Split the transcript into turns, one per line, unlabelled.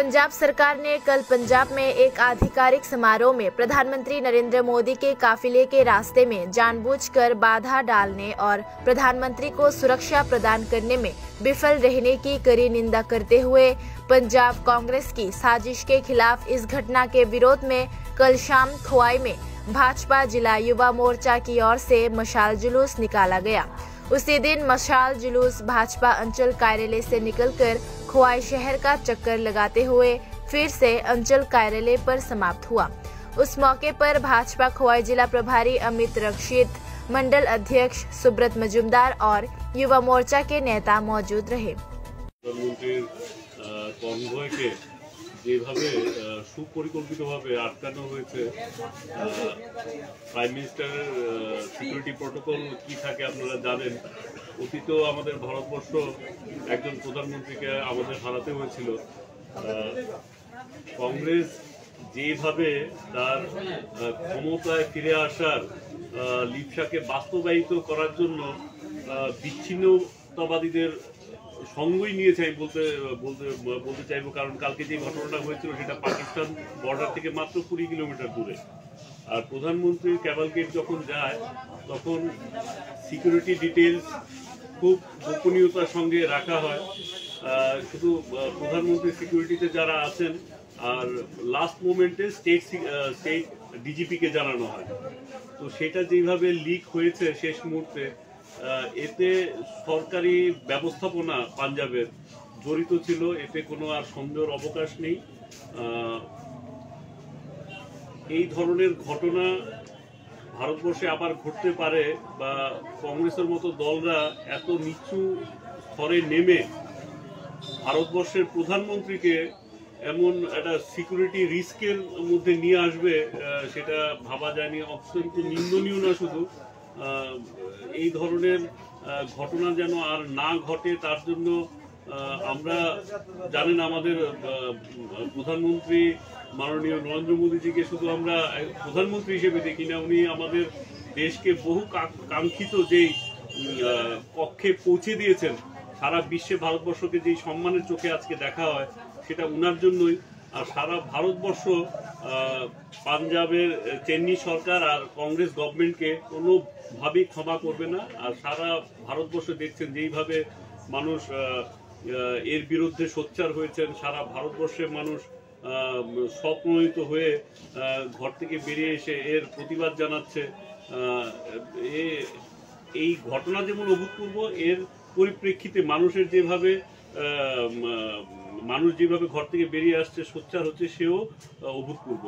पंजाब सरकार ने कल पंजाब में एक आधिकारिक समारोह में प्रधानमंत्री नरेंद्र मोदी के काफिले के रास्ते में जानबूझकर बाधा डालने और प्रधानमंत्री को सुरक्षा प्रदान करने में विफल रहने की कड़ी निंदा करते हुए पंजाब कांग्रेस की साजिश के खिलाफ इस घटना के विरोध में कल शाम खोवाई में भाजपा जिला युवा मोर्चा की ओर से मशाल जुलूस निकाला गया। उसी दिन मशाल जुलूस भाजपा अंचल कार्यालय से निकलकर खोवाई शहर का चक्कर लगाते हुए फिर से अंचल कार्यालय पर समाप्त हुआ। उस मौके पर भाजपा खोवाई जिला प्रभारी अमित रक्षित, मंडल अध्यक्ष सुब्रत मजुमदार और युवा मोर्चा के नेता मौजूद रहे।
যেভাবে সুপরিকল্পিতভাবে আটকানো হয়েছে, প্রাইম মিনিস্টারের সিকিউরিটি প্রটোকল কি থাকে আপনারা জানেন। অতীতেও আমাদের ভারতবর্ষ একজন প্রধানমন্ত্রীকে আমাদের হারাতে হয়েছিল। কংগ্রেস যেভাবে তার ক্ষমতায় ফিরে আসার লিপসাকে বাস্তবায়িত করার জন্য বিচ্ছিন্নতাবাদীদের সঙ্গই নিয়েছে আমি বলতে চাইবো, কারণ কালকে যে ঘটনাটা হয়েছিল সেটা পাকিস্তান বর্ডার থেকে মাত্র 20 কিলোমিটার দূরে। আর প্রধানমন্ত্রীর ক্যাভালকেড যখন যায় তখন সিকিউরিটি ডিটেলস খুব গোপনীয়তার সঙ্গে রাখা হয়। শুধু প্রধানমন্ত্রীর সিকিউরিটিতে যারা আছেন আর লাস্ট মোমেন্টে স্টেট ডিজিপিকে জানানো হয়। তো সেটা যেভাবে লিক হয়েছে শেষ মুহূর্তে, এতে সরকারি ব্যবস্থাপনা পাঞ্জাবের জড়িত ছিল, এতে কোনো আর সন্দেহের অবকাশ নেই। এই ধরনের ঘটনা ভারতবর্ষে আবার ঘটতে পারে বা কংগ্রেসের মতো দলরা এত নিচু স্তরে নেমে ভারতবর্ষের প্রধানমন্ত্রীকে এমন একটা সিকিউরিটি রিস্কের মধ্যে নিয়ে আসবে, সেটা ভাবা যায়নি। অত্যন্ত নিন্দনীয় না শুধু, এই ধরনের ঘটনা যেন আর না ঘটে তার জন্য আমরা জানেন আমাদের প্রধানমন্ত্রী মাননীয় নরেন্দ্র মোদীজিকে শুধু আমরা প্রধানমন্ত্রী হিসেবে দেখি না, উনি আমাদের দেশকে বহু কাঙ্ক্ষিত যেই কক্ষে পৌঁছে দিয়েছেন। সারা বিশ্বে ভারতবর্ষকে যেই সম্মানের চোখে আজকে দেখা হয় সেটা উনার জন্যই। আর সারা ভারতবর্ষ পাঞ্জাবের চেন্নি সরকার আর কংগ্রেস গভর্নমেন্টকে কোনোভাবেই ক্ষমা করবে না। আর সারা ভারতবর্ষ দেখছেন যেইভাবে মানুষ এর বিরুদ্ধে সোচ্চার হয়েছেন, সারা ভারতবর্ষের মানুষ স্বপ্নহিত হয়ে ঘর থেকে বেরিয়ে এসে এর প্রতিবাদ জানাচ্ছে। এই ঘটনা যেমন অভূতপূর্ব, এর পরিপ্রেক্ষিতে মানুষ যেভাবে ঘর থেকে বেরিয়ে আসছে, সোচ্চার হচ্ছে, সেও অভূতপূর্ব।